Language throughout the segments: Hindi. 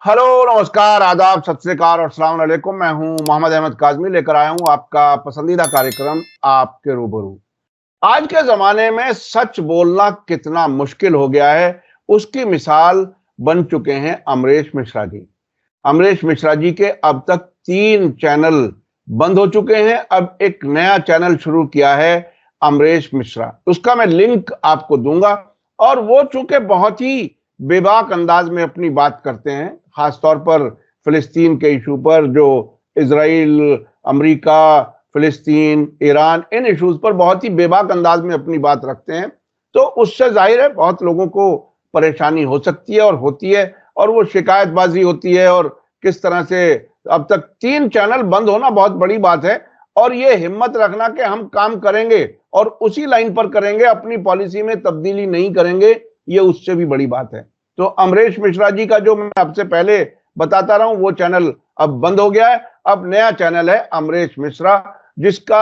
हेलो, नमस्कार, आदाब, सत श्री अकाल और अस्सलाम वालेकुम। मैं हूं मोहम्मद अहमद काज़मी, लेकर आया हूं आपका पसंदीदा कार्यक्रम आपके रूबरू। आज के ज़माने में सच बोलना कितना मुश्किल हो गया है, उसकी मिसाल बन चुके हैं अमरीश मिश्रा जी। अमरीश मिश्रा जी के अब तक 3 चैनल बंद हो चुके हैं। अब एक नया चैनल शुरू किया है अमरीश मिश्रा, उसका मैं लिंक आपको दूंगा। और वो चूंकि बहुत ही बेबाक अंदाज में अपनी बात करते हैं, खासतौर पर फिलिस्तीन के इशू पर, जो इजराइल, अमेरिका, फिलिस्तीन, ईरान, इन इश्यूज पर बहुत ही बेबाक अंदाज में अपनी बात रखते हैं, तो उससे जाहिर है बहुत लोगों को परेशानी हो सकती है और होती है, और वो शिकायतबाजी होती है। और किस तरह से अब तक 3 चैनल बंद होना बहुत बड़ी बात है, और ये हिम्मत रखना कि हम काम करेंगे और उसी लाइन पर करेंगे, अपनी पॉलिसी में तब्दीली नहीं करेंगे, ये उससे भी बड़ी बात है। तो अमरीश मिश्रा जी का जो मैं आपसे पहले बताता रहा हूं, वो चैनल अब बंद हो गया है। अब नया चैनल है अमरीश मिश्रा, जिसका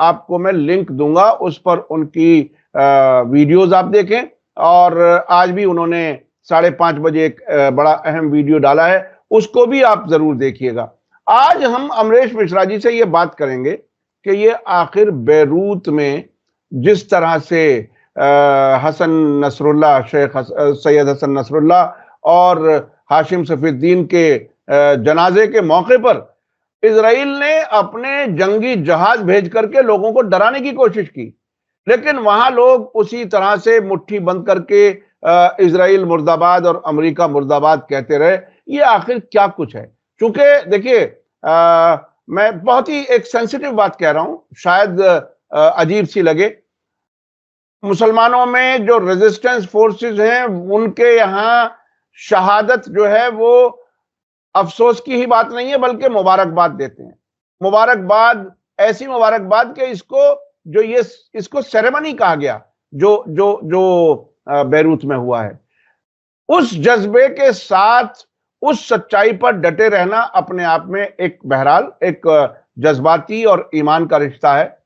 आपको मैं लिंक दूंगा। उस पर उनकी वीडियोस आप देखें। और आज भी उन्होंने 5:30 बजे एक बड़ा अहम वीडियो डाला है, उसको भी आप जरूर देखिएगा। आज हम अमरीश मिश्रा जी से ये बात करेंगे कि ये आखिर बेरूत में जिस तरह से Hassan Nasrallah, Sayyed Hassan Nasrallah और हाशिम सफीउद्दीन के जनाजे के मौके पर इजराइल ने अपने जंगी जहाज भेज करके लोगों को डराने की कोशिश की, लेकिन वहां लोग उसी तरह से मुट्ठी बंद करके इजराइल मुर्दाबाद और अमेरिका मुर्दाबाद कहते रहे। ये आखिर क्या कुछ है? चूंकि देखिए, मैं बहुत ही एक सेंसिटिव बात कह रहा हूं, शायद अजीब सी लगे। मुसलमानों में जो रेजिस्टेंस फोर्सेस हैं, उनके यहां शहादत जो है वो अफसोस की ही बात नहीं है, बल्कि मुबारकबाद देते हैं। मुबारकबाद, ऐसी मुबारकबाद कि इसको सेरेमनी कहा गया, जो जो जो बैरूत में हुआ है। उस जज्बे के साथ उस सच्चाई पर डटे रहना अपने आप में एक, बहरहाल, एक जज्बाती और ईमान का रिश्ता है।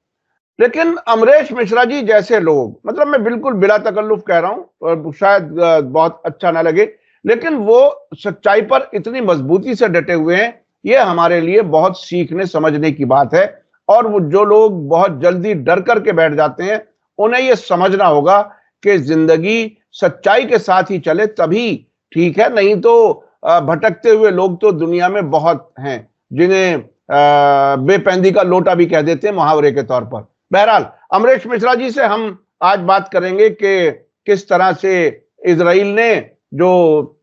लेकिन अमरीश मिश्रा जी जैसे लोग, मतलब मैं बिल्कुल बिला तकल्लुफ कह रहा हूं, और शायद बहुत अच्छा ना लगे, लेकिन वो सच्चाई पर इतनी मजबूती से डटे हुए हैं, ये हमारे लिए बहुत सीखने समझने की बात है। और वो जो लोग बहुत जल्दी डर करके बैठ जाते हैं, उन्हें ये समझना होगा कि जिंदगी सच्चाई के साथ ही चले तभी ठीक है। नहीं तो भटकते हुए लोग तो दुनिया में बहुत हैं, जिन्हें बेपैंदी का लोटा भी कह देते हैं मुहावरे के तौर पर। बहरहाल, अमरीश मिश्रा जी से हम आज बात करेंगे कि किस तरह से इजराइल ने, जो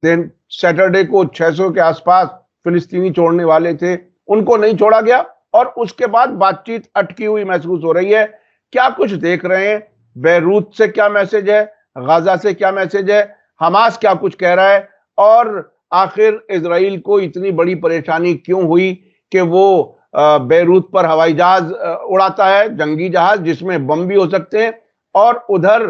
सैटरडे को 600 के आसपास फिलिस्तीनी छोड़ने वाले थे, उनको नहीं छोड़ा गया, और उसके बाद बातचीत अटकी हुई महसूस हो रही है। क्या कुछ देख रहे हैं? बेरूत से क्या मैसेज है? गाजा से क्या मैसेज है? हमास क्या कुछ कह रहा है? और आखिर इजराइल को इतनी बड़ी परेशानी क्यों हुई कि वो बेरूत पर हवाई जहाज उड़ाता है, जंगी जहाज जिसमें बम भी हो सकते हैं, और उधर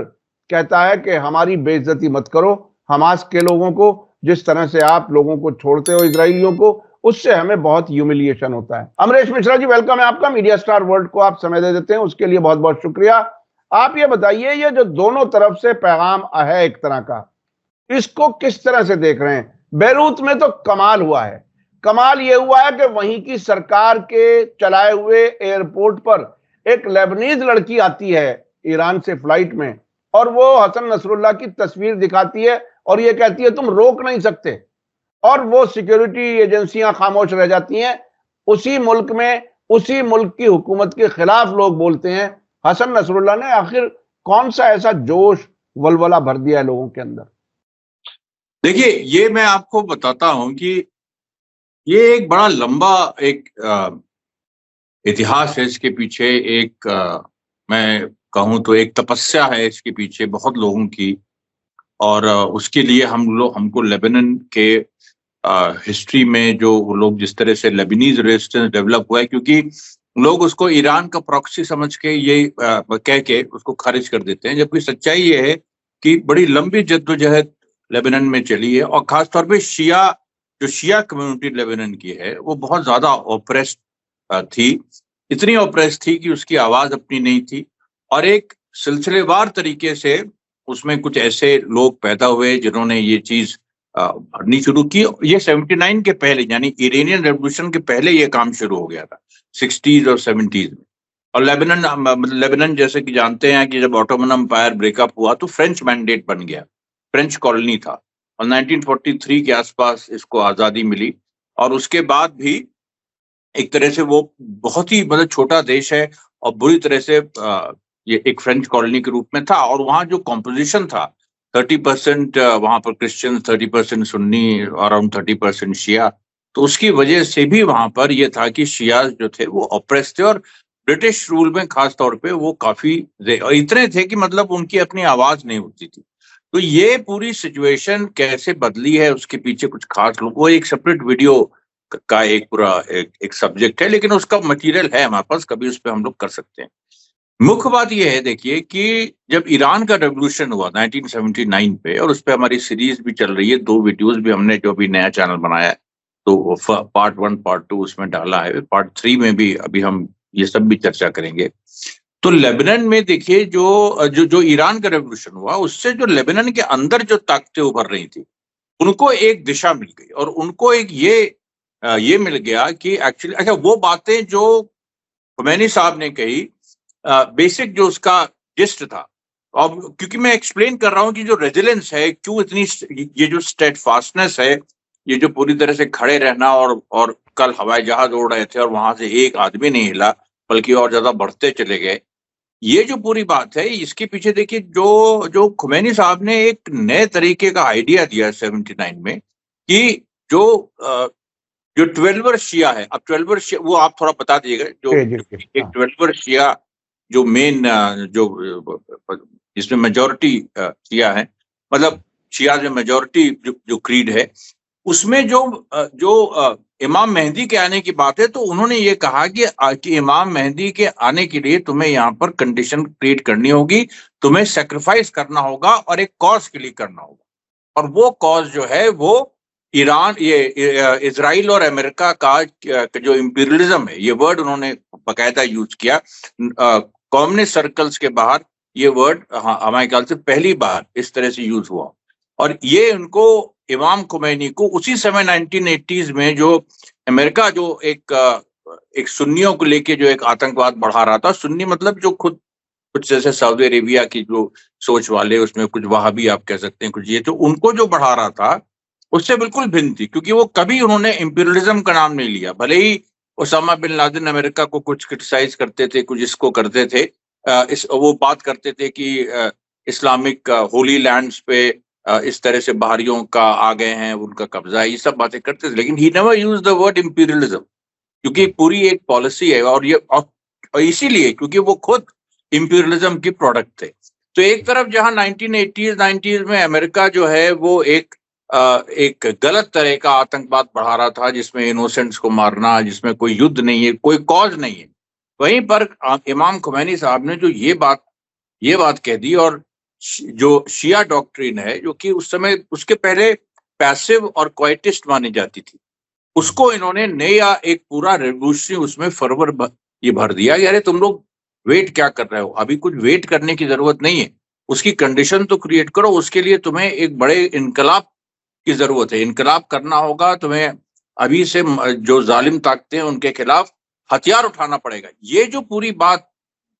कहता है कि हमारी बेइज्जती मत करो, हमास के लोगों को, जिस तरह से आप लोगों को छोड़ते हो इजराइलियों को, उससे हमें बहुत ह्यूमिलिएशन होता है। अमरीश मिश्रा जी, वेलकम है आपका। मीडिया स्टार वर्ल्ड को आप समय दे देते हैं, उसके लिए बहुत बहुत शुक्रिया। आप ये बताइए, ये जो दोनों तरफ से पैगाम है एक तरह का, इसको किस तरह से देख रहे हैं? बेरूत में तो कमाल हुआ है। कमाल यह हुआ है कि वहीं की सरकार के चलाए हुए एयरपोर्ट पर एक लेबनीज लड़की आती है ईरान से फ्लाइट में, और वो हसन नसरुल्लाह की तस्वीर दिखाती है और ये कहती है तुम रोक नहीं सकते, और वो सिक्योरिटी एजेंसियां खामोश रह जाती हैं। उसी मुल्क में, उसी मुल्क की हुकूमत के खिलाफ लोग बोलते हैं। हसन नसरुल्लाह ने आखिर कौन सा ऐसा जोश, वलवला भर दिया है लोगों के अंदर? देखिए, ये मैं आपको बताता हूं कि ये एक बड़ा लंबा एक इतिहास है इसके पीछे। एक मैं कहूं तो एक तपस्या है इसके पीछे बहुत लोगों की, और उसके लिए हमको लेबनान के हिस्ट्री में जो लोग, जिस तरह से लेबनीज रेजिस्टेंस डेवलप हुआ है, क्योंकि लोग उसको ईरान का प्रॉक्सी समझ के ये कह के उसको खारिज कर देते हैं, जबकि सच्चाई ये है कि बड़ी लंबी जद्दोजहद लेबनान में चली है, और खासतौर पे जो शिया कम्युनिटी लेबनान की है, वो बहुत ज्यादा ओप्रेस्ड थी। इतनी ओप्रेस्ड थी कि उसकी आवाज अपनी नहीं थी, और एक सिलसिलेवार तरीके से उसमें कुछ ऐसे लोग पैदा हुए जिन्होंने ये चीज भरनी शुरू की। ये 79 के पहले, यानी इरानियन रेवोल्यूशन के पहले ये काम शुरू हो गया था, 60s और 70s में। और लेबनान जैसे कि जानते हैं कि जब ऑटोमन एम्पायर ब्रेकअप हुआ तो फ्रेंच मैंडेट बन गया, फ्रेंच कॉलोनी था, और 1943 के आसपास इसको आजादी मिली। और उसके बाद भी एक तरह से वो बहुत ही मतलब छोटा देश है और बुरी तरह से ये एक फ्रेंच कॉलोनी के रूप में था। और वहाँ जो कॉम्पोजिशन था, 30% वहाँ पर क्रिश्चियन, 30% सुन्नी, अराउंड 30% शिया। तो उसकी वजह से भी वहां पर ये था कि शियाज जो थे वो ऑप्रेस थे, और ब्रिटिश रूल में खास तौर पे वो काफी इतने थे कि मतलब उनकी अपनी आवाज नहीं होती थी। तो ये पूरी सिचुएशन कैसे बदली है, उसके पीछे कुछ खास लोग, वो एक सेपरेट वीडियो का एक पूरा एक सब्जेक्ट है, लेकिन उसका मटेरियल है हमारे पास, कभी उस पर हम लोग कर सकते हैं। मुख्य बात यह है, देखिए कि जब ईरान का रेवोल्यूशन हुआ 1979 पे, और उस पर हमारी सीरीज भी चल रही है, 2 वीडियोस भी हमने जो भी नया चैनल बनाया है, तो पार्ट 1 पार्ट 2 उसमें डाला है, पार्ट 3 में भी अभी हम ये सब भी चर्चा करेंगे। तो लेबनान में देखिए जो ईरान का रेवोल्यूशन हुआ, उससे जो लेबनान के अंदर जो ताकतें उभर रही थी, उनको एक दिशा मिल गई, और उनको एक ये मिल गया कि एक्चुअली अच्छा वो बातें जो खुमैनी साहब ने कही, बेसिक जो उसका जिस्ट था, अब क्योंकि मैं एक्सप्लेन कर रहा हूं कि जो रेजिलेंस है, क्यों इतनी ये जो स्टेडफास्टनेस है, ये जो पूरी तरह से खड़े रहना, और कल हवाई जहाज उड़ रहे थे और वहां से एक आदमी नहीं हिला, बल्कि और ज्यादा बढ़ते चले गए, ये जो पूरी बात है, इसके पीछे देखिए जो खुमैनी साहब ने एक नए तरीके का आइडिया दिया 79 में, कि जो 12 शिया है, अब 12 शिया वो आप थोड़ा बता दीजिएगा, जो एक 12 शिया जो मेन जो जिसमें मेजोरिटी शिया है, मतलब शिया में मेजोरिटी जो क्रीड है, उसमें जो इमाम मेहदी के आने की बात है, तो उन्होंने ये कहा कि इमाम मेहदी के आने के लिए तुम्हें यहाँ पर कंडीशन क्रिएट करनी होगी, तुम्हें सेक्रीफाइस करना होगा और एक कॉज के लिए करना होगा। और वो कॉज जो है वो ईरान, ये इजराइल और अमेरिका का जो इंपीरियलिज्म है, ये वर्ड उन्होंने बकायदा यूज किया। कम्युनिस्ट सर्कल्स के बाहर ये वर्ड हमारे ख्याल से पहली बार इस तरह से यूज हुआ। और ये उनको इमाम खुमैनी को उसी समय 1980s में जो अमेरिका जो एक सुन्नियों को लेके जो एक आतंकवाद बढ़ा रहा था, सुन्नी मतलब जो खुद कुछ जैसे सऊदी अरेबिया की जो सोच वाले, उसमें कुछ वहाबी आप कह सकते हैं, कुछ ये, तो उनको जो बढ़ा रहा था उससे बिल्कुल भिन्न थी, क्योंकि वो कभी उन्होंने इंपीरियलिज्म का नाम नहीं लिया। भले ही ओसामा बिन लादेन अमेरिका को कुछ क्रिटिसाइज करते थे, कुछ इसको करते थे, वो बात करते थे कि इस्लामिक होली लैंड्स पे इस तरह से बाहरियों का आ गए हैं, उनका कब्जा है, ये सब बातें करते थे, लेकिन he never use the word imperialism, क्योंकि पूरी एक पॉलिसी है, और इसीलिए क्योंकि वो खुद इंपीरियलिज्म के प्रोडक्ट थे। तो एक तरफ जहां 1980s 90s में अमेरिका जो है वो एक गलत तरह का आतंकवाद बढ़ा रहा था, जिसमें इनोसेंट्स को मारना, जिसमें कोई युद्ध नहीं है, कोई कॉज नहीं है, वहीं पर इमाम खुमैनी साहब ने जो ये बात कह दी, और जो शिया डॉक्ट्रिन है, जो कि उस समय उसके पहले पैसिव और क्वाइटिस्ट मानी जाती थी, उसको इन्होंने नया एक पूरा रेवोल्यूशनरी उसमें फर्वर ये भर दिया कि अरे तुम लोग वेट क्या कर रहे हो, अभी कुछ वेट करने की जरूरत नहीं है, उसकी कंडीशन तो क्रिएट करो, उसके लिए तुम्हें एक बड़े इनकलाब की जरूरत है, इनकलाब करना होगा, तुम्हें अभी से जो जालिम ताकतें हैं उनके खिलाफ हथियार उठाना पड़ेगा। ये जो पूरी बात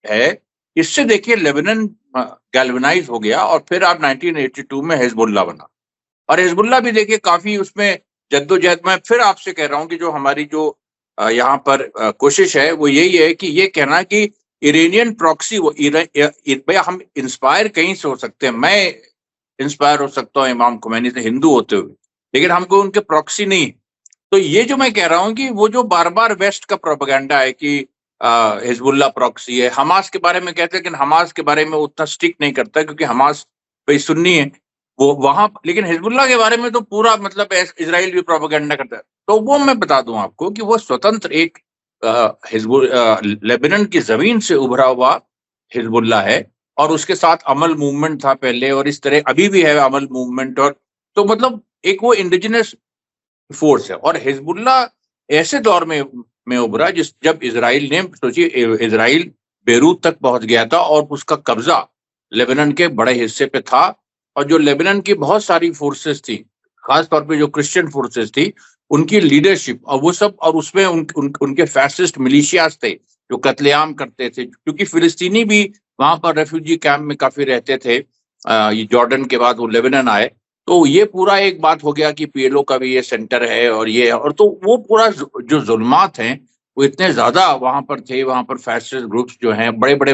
है, इससे देखिए लेबनान गैल्वेनाइज हो गया, और फिर आप 1982 में हिजबुल्लाह बना, और हिजबुल्लाह भी देखिए काफी उसमें जद्दोजहद। मैं फिर आपसे कह रहा हूं कि जो हमारी जो यहाँ पर कोशिश है वो यही है कि ये कहना कि इरानियन प्रॉक्सी, वो भैया हम इंस्पायर कहीं से हो सकते हैं, मैं इंस्पायर हो सकता हूँ इमाम खुमैनी से हिंदू होते हुए, लेकिन हमको उनके प्रॉक्सी नहीं। तो ये जो मैं कह रहा हूँ कि वो जो बार बार वेस्ट का प्रोपेगेंडा है कि हिजबुल्लाह प्रॉक्सी है, हमास के बारे में कहते हैं, लेकिन हमास के बारे में उतना स्टिक नहीं करता, क्योंकि हमास भाई सुन्नी है वो वहां, लेकिन हिजबुल्लाह के बारे में तो पूरा मतलब इजराइल भी प्रोपेगेंडा करता है। तो वो मैं बता दूं आपको कि वो स्वतंत्र एक लेबनान की जमीन से उभरा हुआ हिजबुल्लाह है, और उसके साथ अमल मूवमेंट था पहले, और इस तरह अभी भी है अमल मूवमेंट, और तो मतलब एक वो इंडिजिनस फोर्स है। और हिजबुल्लाह ऐसे दौर में उभरा जब इजराइल ने, सोचिए इजराइल बेरूत तक पहुंच गया था और उसका कब्जा लेबनान के बड़े हिस्से पे था, और जो लेबनान की बहुत सारी फोर्सेस थी, खासतौर पे जो क्रिश्चियन फोर्सेस थी उनकी लीडरशिप और वो सब, और उसमें उनके फैसिस्ट मिलिशियाज थे जो कत्लेआम करते थे, क्योंकि फिलिस्तीनी भी वहां पर रेफ्यूजी कैंप में काफी रहते थे। ये जॉर्डन के बाद वो लेबनान आए, तो ये पूरा एक बात हो गया कि पीएलओ का भी ये सेंटर है और ये, और तो वो पूरा जो जुल्मात हैं वो इतने ज्यादा वहां पर थे। वहां पर फैसिस्ट ग्रुप्स जो हैं बड़े बड़े,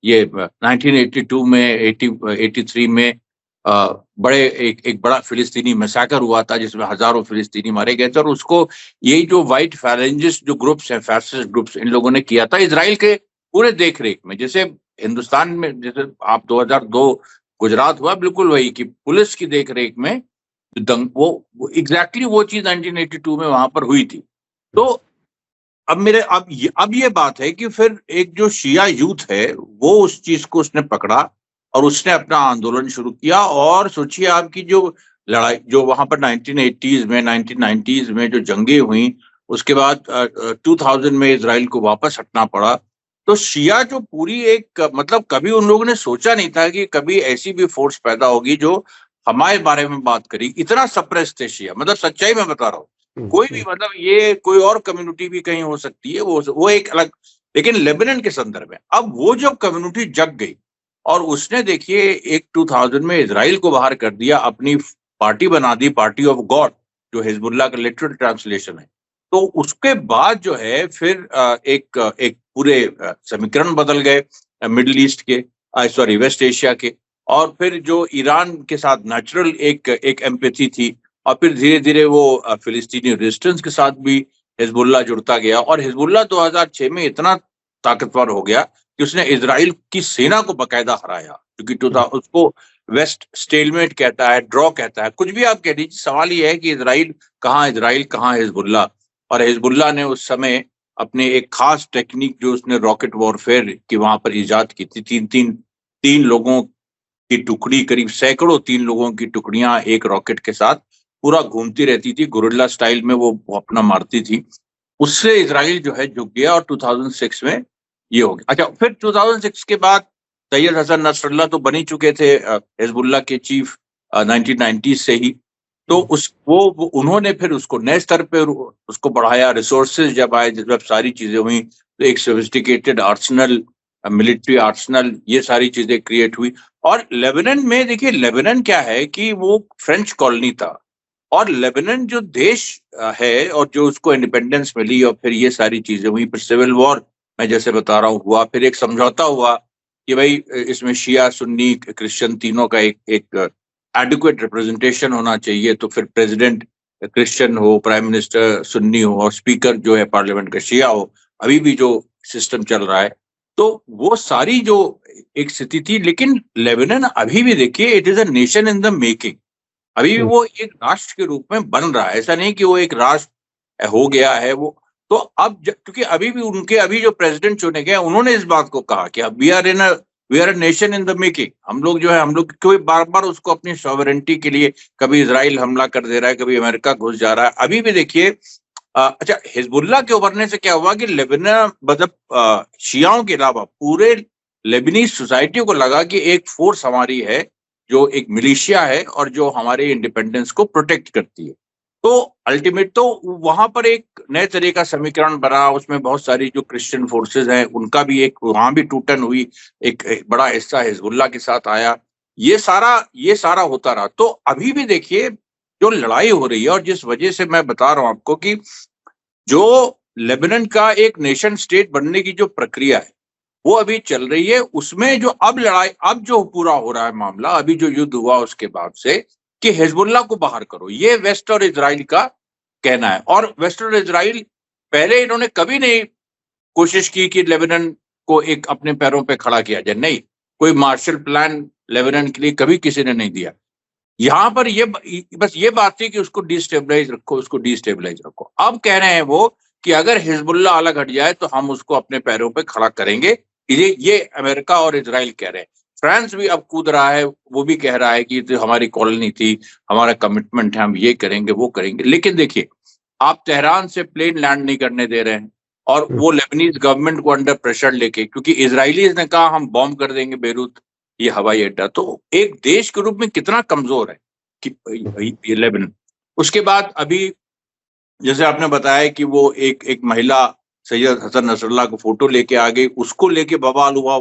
ये 1982 में 83 में बड़े एक बड़ा फिलिस्तीनी मैसाकर हुआ था जिसमें हजारों फिलिस्तीनी मारे गए थे, और उसको यही जो व्हाइट फैलेंजिस्ट जो ग्रुप्स हैं, फैसिस्ट ग्रुप्स, इन लोगों ने किया था इजराइल के पूरे देख रेख में। जैसे हिंदुस्तान में जैसे आप 2002 गुजरात हुआ, बिल्कुल वही कि पुलिस की देख रेख में वो एग्जैक्टली वो चीज 1982 में वहां पर हुई थी। तो अब ये बात है कि फिर एक जो शिया यूथ है वो उस चीज को उसने पकड़ा और उसने अपना आंदोलन शुरू किया। और सोचिए आपकी जो लड़ाई जो वहां पर 1980s में 1990s में जो जंगें हुई, उसके बाद 2000 में इजराइल को वापस हटना पड़ा। तो शिया जो पूरी एक, मतलब कभी उन लोगों ने सोचा नहीं था कि कभी ऐसी भी फोर्स पैदा होगी जो हमारे बारे में बात करी। इतना सप्रेस थे शिया, मतलब सच्चाई में बता रहा हूँ। कोई भी, मतलब ये कोई और कम्युनिटी भी कहीं हो सकती है, वो एक अलग, लेकिन लेबनान के संदर्भ में अब वो जब कम्युनिटी जग गई और उसने देखिए एक 2000 में इजराइल को बाहर कर दिया, अपनी पार्टी बना दी, पार्टी ऑफ गॉड, जो हिजबुल्लाह का लिटरल ट्रांसलेशन है। तो उसके बाद जो है फिर एक पूरे समीकरण बदल गए मिडिल ईस्ट के, सॉरी वेस्ट एशिया के, और फिर जो ईरान के साथ नेचुरल एक एम्पैथी थी, और फिर धीरे धीरे वो फिलिस्तीनी रेजिस्टेंस के साथ भी हिजबुल्लाह जुड़ता गया। और हिजबुल्लाह 2006 में इतना ताकतवर हो गया कि उसने इजराइल की सेना को बकायदा हराया, क्योंकि उसको वेस्ट स्टेलमेट कहता है, ड्रॉ कहता है, कुछ भी आप कह दीजिए। सवाल ये है कि इजराइल कहाँ हिजबुल्लाह। और हिजबुल्लाह ने उस समय अपने एक खास टेक्निक जो उसने रॉकेट वॉरफेयर की वहां पर इजाद की थी, तीन लोगों की टुकड़ी, करीब सैकड़ों 3 लोगों की टुकड़ियां एक रॉकेट के साथ पूरा घूमती रहती थी, गुरिल्ला स्टाइल में वो अपना मारती थी। उससे इजराइल जो है झुक गया और 2006 में ये हो गया। अच्छा, फिर 2006 के बाद सैयद हसन नसरल्लाह तो बन ही चुके थे हिजबुल्लाह के चीफ 1990 से ही। तो उन्होंने फिर उसको नए स्तर पे उसको बढ़ाया। रिसोर्सेज जब आए, जब सारी चीजें हुई, तो एक सोफिस्टिकेटेड आर्सनल, मिलिट्री आर्सनल, ये सारी चीजें क्रिएट हुई। और लेबनान में देखिए, लेबनान क्या है कि वो फ्रेंच कॉलोनी था, और लेबनान जो देश है और जो उसको इंडिपेंडेंस मिली और फिर ये सारी चीजें हुई, फिर सिविल वॉर मैं जैसे बता रहा हूँ हुआ, फिर एक समझौता हुआ कि भाई इसमें शिया सुन्नी क्रिश्चियन तीनों का एक एडिक्वेट रिप्रेजेंटेशन होना चाहिए। तो फिर प्रेसिडेंट क्रिश्चियन हो, प्राइम मिनिस्टर सुन्नी हो, और स्पीकर जो है पार्लियामेंट का शिया हो। अभी भी जो सिस्टम चल रहा है, तो वो सारी जो एक स्थिति थी। लेकिन लेबनान अभी भी देखिए, it is a nation in the making. अभी भी वो एक राष्ट्र के रूप में बन रहा है, ऐसा नहीं कि वो एक राष्ट्र हो गया है वो। तो अब क्योंकि अभी भी उनके अभी जो प्रेसिडेंट चुने गए, उन्होंने इस बात को कहा कि we are a nation in the making. हम लोग क्यों बार बार उसको अपनी सॉवरेंटी के लिए, कभी इजराइल हमला कर दे रहा है, कभी अमेरिका घुस जा रहा है। अभी भी देखिए, अच्छा, हिजबुल्लाह के उभरने से क्या हुआ कि लेबनान, मतलब शियाओं के अलावा पूरे लेबनीज सोसाइटी को लगा कि एक फोर्स हमारी है जो एक मिलिशिया है और जो हमारे इंडिपेंडेंस को प्रोटेक्ट करती है। तो अल्टीमेट तो वहां पर एक नए तरह का समीकरण बना, उसमें बहुत सारी जो क्रिश्चियन फोर्सेस हैं उनका भी एक वहां भी टूटन हुई, एक बड़ा हिस्सा हिजबुल्लाह के साथ आया। ये सारा होता रहा। तो अभी भी देखिए जो लड़ाई हो रही है, और जिस वजह से मैं बता रहा हूं आपको कि जो लेबनान का एक नेशन स्टेट बनने की जो प्रक्रिया है वो अभी चल रही है, उसमें जो अब जो पूरा हो रहा है मामला, अभी जो युद्ध हुआ उसके बाद से, कि हिजबुल्लाह को बाहर करो, ये वेस्ट और इजराइल का कहना है। और वेस्ट और इजराइल पहले इन्होंने कभी नहीं कोशिश की कि लेबनान को एक अपने पैरों पे खड़ा किया जाए, नहीं, कोई मार्शल प्लान लेबनान के लिए कभी किसी ने नहीं दिया। यहाँ पर बस ये बात थी कि उसको डिस्टेबलाइज रखो। अब कह रहे हैं वो कि अगर हिजबुल्लाह अलग हट जाए तो हम उसको अपने पैरों पे खड़ा करेंगे। ये अमेरिका और इजराइल कह रहे हैं। फ्रांस भी अब कूद रहा है, वो भी कह रहा है कि तो हमारी कॉलोनी थी, हमारा कमिटमेंट है, हम ये करेंगे वो करेंगे। लेकिन देखिए, आप तेहरान से प्लेन लैंड नहीं करने दे रहे हैं, और वो लेबनीज गवर्नमेंट को अंडर प्रेशर लेके, क्योंकि इजराइलीज ने कहा हम बॉम्ब कर देंगे बेरूत, ये हवाई अड्डा। तो एक देश के रूप में कितना कमजोर है लेबनान। उसके बाद अभी जैसे आपने बताया कि वो एक महिला सैयद हसन नसरुल्लाह को फोटो लेके आ गई, उसको लेके बवाल हुआ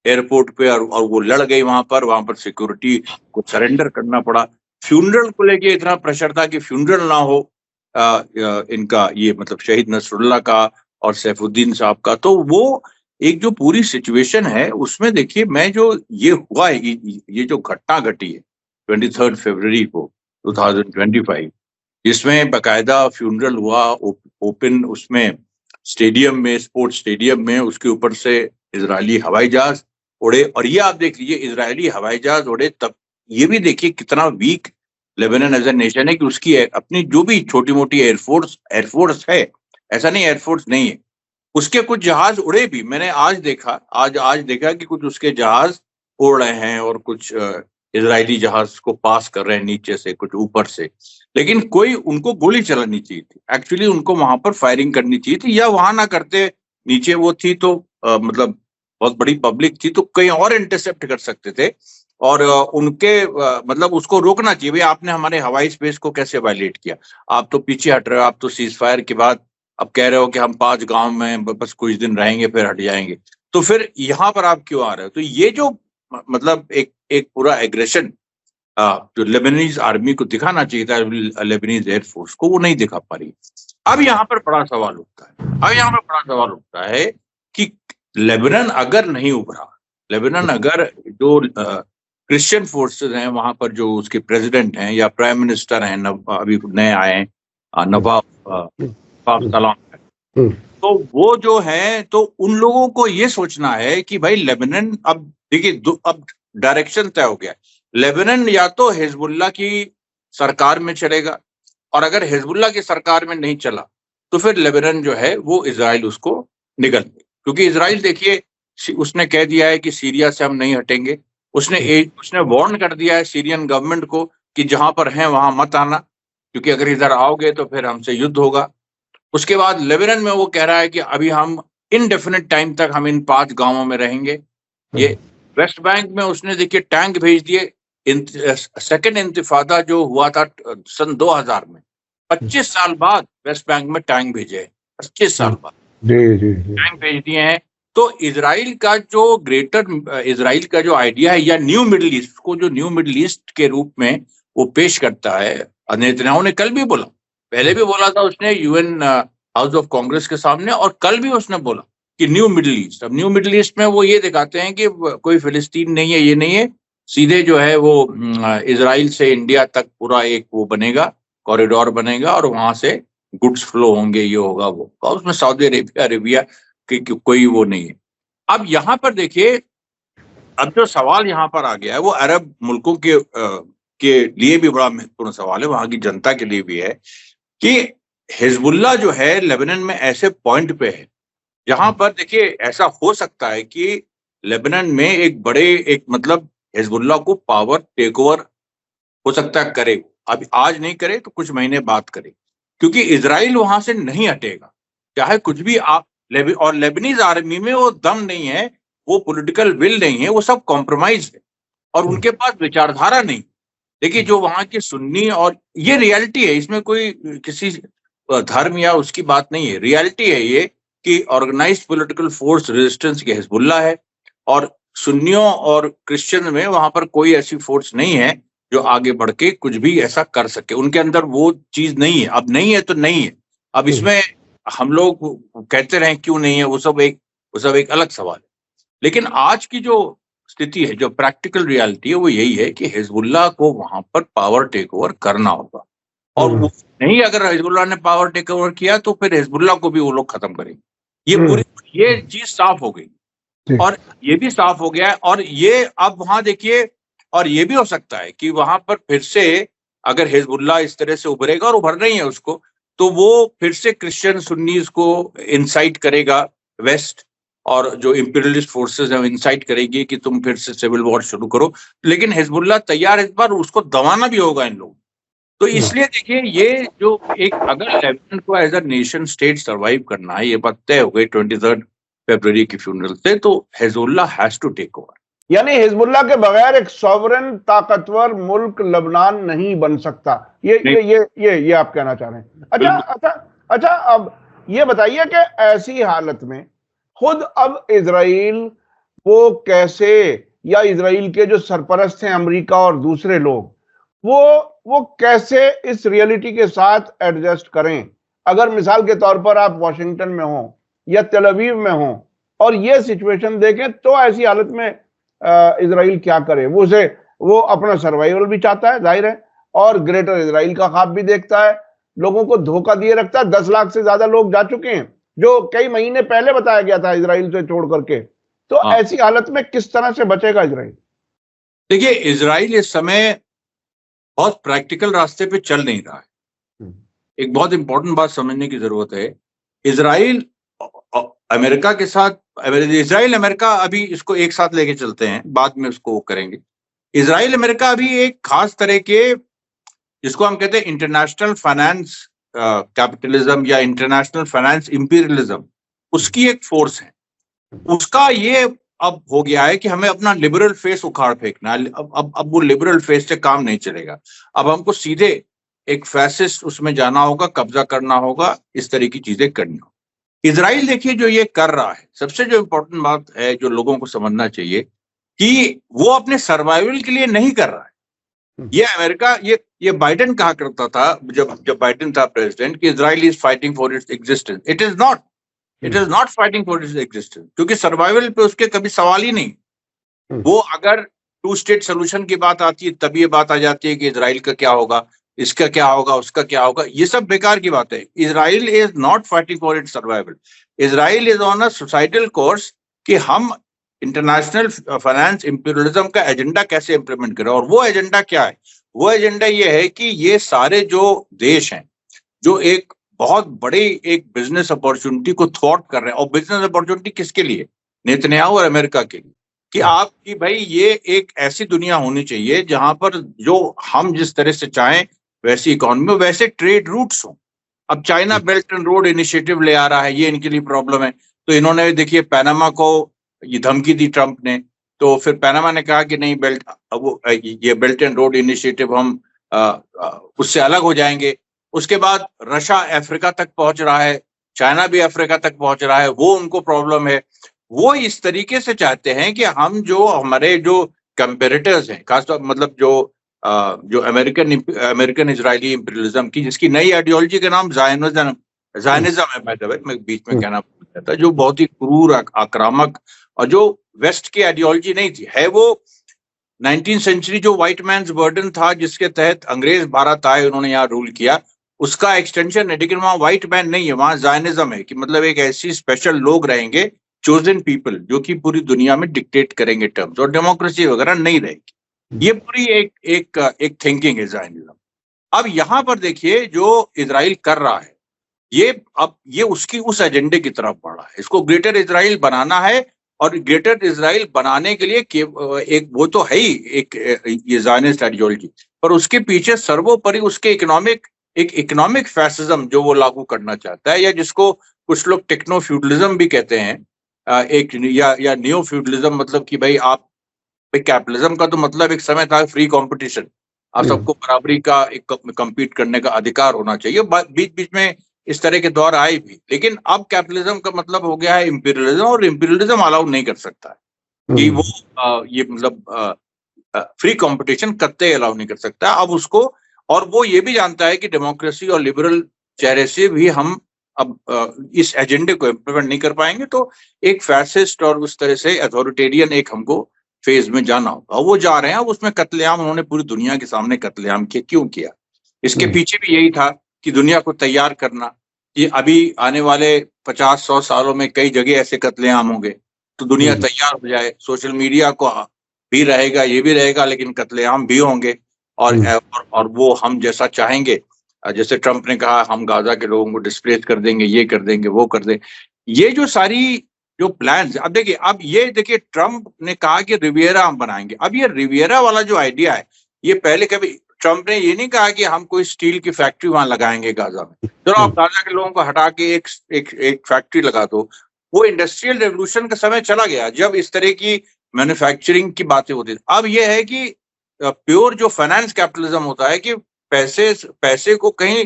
एयरपोर्ट पे, और वो लड़ गई वहां पर सिक्योरिटी को सरेंडर करना पड़ा। फ्यूनरल को लेके इतना प्रेशर था कि फ्यूनरल ना हो इनका, ये मतलब शहीद नसरुल्लाह का और सैफुद्दीन साहब का। तो वो एक जो पूरी सिचुएशन है उसमें देखिए, मैं जो ये हुआ है, ये जो घटना घटी है 23 फरवरी को 2025, जिसमें बाकायदा फ्यूनरल हुआ ओपन उसमें स्टेडियम में, स्पोर्ट्स स्टेडियम में, उसके ऊपर से इजरायली हवाई जहाज उड़े। और ये आप देख लीजिए, इजरायली हवाई जहाज उड़े तब ये भी देखिए कितना weak Lebanon as a nation है कि उसकी अपनी जो भी छोटी मोटी एयरफोर्स है, ऐसा नहीं एयरफोर्स नहीं है, उसके कुछ जहाज उड़े भी। मैंने आज देखा कि कुछ उसके जहाज उड़ रहे हैं और कुछ इजरायली जहाज को पास कर रहे हैं नीचे से, कुछ ऊपर से। लेकिन कोई उनको गोली चलानी चाहिए थी, एक्चुअली उनको वहां पर फायरिंग करनी चाहिए थी, या वहां ना करते, नीचे वो थी तो मतलब बहुत बड़ी पब्लिक थी तो कहीं और इंटरसेप्ट कर सकते थे, और उनके मतलब उसको रोकना चाहिए। भाई आपने हमारे हवाई स्पेस को कैसे वायलेट किया, आप तो पीछे हट रहे हो, आप तो सीज फायर के बाद अब कह रहे हो कि हम 5 गांव में बस कुछ दिन रहेंगे फिर हट जाएंगे, तो फिर यहाँ पर आप क्यों आ रहे हो? तो ये जो मतलब एक पूरा एग्रेशन जो लेबनीज आर्मी को दिखाना चाहिए था, लेबनीज एयरफोर्स को, वो नहीं दिखा पा रही। अब यहाँ पर बड़ा सवाल उठता है कि लेबनान अगर नहीं उभरा, लेबनान अगर जो क्रिश्चियन फोर्सेस हैं वहां पर, जो उसके प्रेसिडेंट हैं या प्राइम मिनिस्टर हैं, अभी नए आए हैं, नवाब सलाम, तो वो जो है, तो उन लोगों को ये सोचना है कि भाई लेबनान, अब देखिए अब डायरेक्शन तय हो गया। लेबनान या तो हिजबुल्लाह की सरकार में चलेगा, और अगर हिजबुल्लाह की सरकार में नहीं चला तो फिर लेबनान जो है वो इजराइल उसको निगल दे। क्योंकि इजराइल देखिए, उसने कह दिया है कि सीरिया से हम नहीं हटेंगे। उसने वार्न कर दिया है सीरियन गवर्नमेंट को कि जहां पर हैं वहां मत आना, क्योंकि अगर इधर आओगे तो फिर हमसे युद्ध होगा। उसके बाद लेबनान में वो कह रहा है कि अभी हम इनडेफिनेट टाइम तक हम इन 5 गांवों में रहेंगे। ये वेस्ट बैंक में उसने देखिए टैंक भेज दिए। सेकेंड इंतिफादा जो हुआ था सन 2000 में, 25 साल बाद वेस्ट बैंक में टैंक भेजे, 25 साल बाद टैंक भेज दिए हैं। तो इजराइल का जो आइडिया है, या न्यू मिडिल ईस्ट को, जो न्यू मिडिल ईस्ट के रूप में वो पेश करता है, नेतन्याहू ने कल भी बोला, पहले भी बोला था उसने यूएन हाउस ऑफ कांग्रेस के सामने, और कल भी उसने बोला कि न्यू मिडिल ईस्ट। अब न्यू मिडिल ईस्ट में वो ये दिखाते हैं कि कोई फिलिस्तीन नहीं है, ये नहीं है, सीधे जो है वो इजराइल से इंडिया तक पूरा एक वो बनेगा, कॉरिडोर बनेगा, और वहां से गुड्स फ्लो होंगे, ये होगा वो, और उसमें सऊदी अरेबिया की कोई वो नहीं है। अब यहाँ पर देखिए, अब जो सवाल यहाँ पर आ गया है वो अरब मुल्कों के लिए भी बड़ा महत्वपूर्ण सवाल है, वहां की जनता के लिए भी है, कि हिजबुल्लाह जो है लेबनान में ऐसे पॉइंट पे है जहां पर देखिए ऐसा हो सकता है कि लेबनान में एक मतलब हिजबुल्लाह को पावर टेक ओवर हो सकता है करे, अभी आज नहीं करे तो कुछ महीने बाद करे, क्योंकि इजराइल वहां से नहीं हटेगा चाहे कुछ भी आप। और लेबनीज आर्मी में वो दम नहीं है, वो पॉलिटिकल विल नहीं है, वो सब कॉम्प्रोमाइज है, और उनके पास विचारधारा नहीं। देखिए जो वहां के सुन्नी, और ये रियलिटी है, इसमें कोई किसी धर्म या उसकी बात नहीं है, रियलिटी है ये कि ऑर्गेनाइज्ड पॉलिटिकल फोर्स रेजिस्टेंस के हिजबुल्लाह है, और सुन्नियों और क्रिश्चियन में वहां पर कोई ऐसी फोर्स नहीं है जो आगे बढ़ के कुछ भी ऐसा कर सके। उनके अंदर वो चीज नहीं है, अब नहीं है तो नहीं है। अब इसमें हम लोग कहते रहे क्यों नहीं है, वो सब एक अलग सवाल है। लेकिन आज की जो स्थिति है, जो प्रैक्टिकल रियलिटी है, वो यही है कि हिजबुल्लाह को वहां पर पावर टेक ओवर करना होगा, और वो नहीं, अगर हिजबुल्लाह ने पावर टेक ओवर किया तो फिर हिजबुल्लाह को भी वो लोग खत्म करेंगे। ये चीज साफ हो गई, और ये भी साफ हो गया है। और ये अब वहां देखिए, और ये भी हो सकता है कि वहां पर फिर से अगर हिजबुल्लाह इस तरह से उभरेगा, और उभर रही है उसको, तो वो फिर से क्रिश्चियन सुन्नीज को इंसाइट करेगा वेस्ट, और जो इंपीरियलिस्ट फोर्सेस है इंसाइट करेगी कि तुम फिर से सिविल वॉर शुरू करो। लेकिन हिजबुल्लाह तैयार इस बार, उसको दबाना भी होगा इन लोगों। तो इसलिए देखिए, ये जो एक, अगर लेबनान को as a nation state survive करना है, ये बात तय हो गई 23 फरवरी की फ्यूनरल से, तो Hezbollah has to take over. यानी हिजबुल्लाह के बगैर एक सॉवरेन ताकतवर मुल्क लबनान नहीं बन सकता, ये आप कहना चाह रहे हैं। अच्छा, अब ये बताइए कि ऐसी हालत में खुद अब इजराइल वो कैसे, या इजराइल के जो सरपरस्त हैं अमेरिका और दूसरे लोग, वो कैसे इस रियलिटी के साथ एडजस्ट करें? अगर मिसाल के तौर पर आप वॉशिंगटन में हो या तेल अवीव में हो और ये सिचुएशन देखें, तो ऐसी हालत में इजराइल क्या करे? वो अपना सर्वाइवल भी चाहता है, जाहिर है, और ग्रेटर इजराइल का ख्वाब भी देखता है, लोगों को धोखा दिए रखता है। 10 लाख से ज्यादा लोग जा चुके हैं, जो कई महीने पहले बताया गया था इजराइल से छोड़ करके। तो ऐसी हालत में किस तरह से बचेगा इजराइल? देखिए, इजराइल इस समय बहुत प्रैक्टिकल रास्ते पे चल नहीं रहा है। एक बहुत इंपॉर्टेंट बात समझने की जरूरत है। इजराइल अमेरिका के साथ, इजराइल अमेरिका अभी इसको एक साथ लेके चलते हैं, बाद में उसको करेंगे। इजराइल अमेरिका अभी एक खास तरह के, जिसको हम कहते हैं इंटरनेशनल फाइनेंस कैपिटलिज्म या इंटरनेशनल फाइनेंस इंपीरियलिज्म, उसकी एक फोर्स है। उसका ये अब हो गया है कि हमें अपना लिबरल फेस उखाड़ फेंकना है। अब वो लिबरल फेस से काम नहीं चलेगा। अब हमको सीधे एक फैसिस्ट उसमें जाना होगा, कब्जा करना होगा, इस तरह की चीजें करनी होगी। इजराइल देखिए जो ये कर रहा है, सबसे जो इंपॉर्टेंट बात है जो लोगों को समझना चाहिए कि वो अपने सर्वाइवल के लिए नहीं कर रहा है। ये अमेरिका, ये बाइडेन कहा करता था जब बाइडेन था प्रेसिडेंट कि Israel is fighting for its existence. It is not fighting for its existence, क्योंकि सर्वाइवल पे उसके कभी सवाल ही नहीं। वो अगर 2 स्टेट सोल्यूशन की बात आती है तब ये बात आ जाती है कि इजराइल का क्या होगा, इसका क्या होगा, उसका क्या होगा। ये सब बेकार की बात है। Israel is not fighting for its survival. Israel is on a societal course कि हम इंटरनेशनल फाइनेंस इंपीरियलिज्म का एजेंडा कैसे इंप्लीमेंट करें। और वो एजेंडा क्या है? वो एजेंडा ये है कि ये सारे जो देश हैं जो एक बहुत बड़ी एक बिजनेस अपॉर्चुनिटी को थ्वार्ट कर रहे हैं, और बिजनेस अपॉर्चुनिटी किसके लिए? नेतन्याहू और अमेरिका के लिए, कि आपकी भाई ये एक ऐसी दुनिया होनी चाहिए जहां पर जो हम जिस तरह से चाहें वैसी इकोनॉमी, वैसे ट्रेड रूट्स हो। अब China belt and road initiative ले आ रहा है, ये इनके लिए प्रॉब्लम है। तो इन्होंने देखिए पनामा को ये धमकी दी ट्रंप ने, तो फिर पनामा ने कहा कि नहीं, ये बेल्ट एंड रोड इनिशिएटिव हम उससे अलग हो जाएंगे। उसके बाद रशिया अफ्रीका तक पहुंच रहा है, चाइना भी अफ्रीका तक पहुंच रहा है, वो उनको प्रॉब्लम है। वो इस तरीके से चाहते हैं कि हम जो हमारे जो कंपेरेटर्स हैं, खासतौर मतलब जो अमेरिकन इजरायली इंपीरियलिज्म की, जिसकी नई आइडियोलॉजी का नाम जायनिज्म है, बाय द वे, मैं बीच में कहना भूल गया था, जो बहुत ही क्रूर, आक्रामक, और जो वेस्ट की आइडियोलॉजी नहीं थी, है वो 19th सेंचुरी जो व्हाइट मैन्स बर्डन था, जिसके तहत अंग्रेज भारत आए, उन्होंने यहाँ रूल किया, उसका एक्सटेंशन है। लेकिन वहां व्हाइट मैन नहीं है, वहां जायनिज्म है, कि मतलब एक ऐसी स्पेशल लोग रहेंगे, चोजन पीपल, जो कि पूरी दुनिया में डिक्टेट करेंगे टर्म्स, और डेमोक्रेसी वगैरह नहीं रहेगी। ये पूरी एक थिंकिंग है जायनिज्म। अब यहाँ पर देखिए जो इजराइल कर रहा है, ये उसकी उस एजेंडे की तरफ बढ़ रहा है। इसको ग्रेटर इजराइल बनाना है, और ग्रेटर इजराइल बनाने के लिए एक वो तो है ही एक ये ज़ायनिस्ट आइडियोलॉजी, पर उसके पीछे सर्वोपरि उसके इकोनॉमिक फैसिज्म जो वो लागू करना चाहता है, या जिसको कुछ लोग टेक्नो फ्यूडलिज्म भी कहते हैं, या नियो फ्यूडलिज्म। मतलब कि भाई कैपिटलिज्म का तो मतलब एक समय था फ्री कंपटीशन, आप सबको बराबरी का एक कम्पीट करने का अधिकार होना चाहिए। बीच बीच में इस तरह के दौर आए भी, लेकिन अब कैपिटलिज्म का मतलब हो गया है इंपीरियलिज्म, और इंपीरियलिज्म अलाउ नहीं कर सकता है कि वो ये मतलब फ्री कंपटीशन कतई अलाउ नहीं कर सकता अब उसको। और वो ये भी जानता है कि डेमोक्रेसी और लिबरल चेहरे से भी हम अब इस एजेंडे को इम्प्लीमेंट नहीं कर पाएंगे, तो एक फैसिस्ट और उस तरह से अथॉरिटेरियन एक हमको फेज में जाना होगा। वो जा रहे हैं। अब उसमें कत्लेआम उन्होंने पूरी दुनिया के सामने कत्लेआम क्यों किया? इसके पीछे भी यही था कि दुनिया को तैयार करना, कि अभी आने वाले 50-100 सालों में कई जगह ऐसे कत्लेआम होंगे, तो दुनिया तैयार हो जाए। सोशल मीडिया को भी रहेगा, ये भी रहेगा, लेकिन कत्लेआम भी होंगे, और वो हम जैसा चाहेंगे। जैसे ट्रंप ने कहा हम गाजा के लोगों को डिस्प्लेस कर देंगे, ये कर देंगे, वो कर देंगे। ये जो सारी जो प्लान्स, अब देखिए ट्रंप ने कहा कि रिवियरा हम बनाएंगे। अब ये रिवियरा वाला जो आइडिया है, ये पहले कभी ट्रंप ने ये नहीं कहा कि हम कोई स्टील की फैक्ट्री वहां लगाएंगे गाजा में। चलो आप गाजा के लोगों को हटा के एक फैक्ट्री लगा दो। वो इंडस्ट्रियल रेवोल्यूशन का समय चला गया, जब इस तरह की मैन्युफैक्चरिंग की बातें होती थी। अब ये है कि प्योर जो फाइनेंस कैपिटलिज्म होता है कि पैसे को कहीं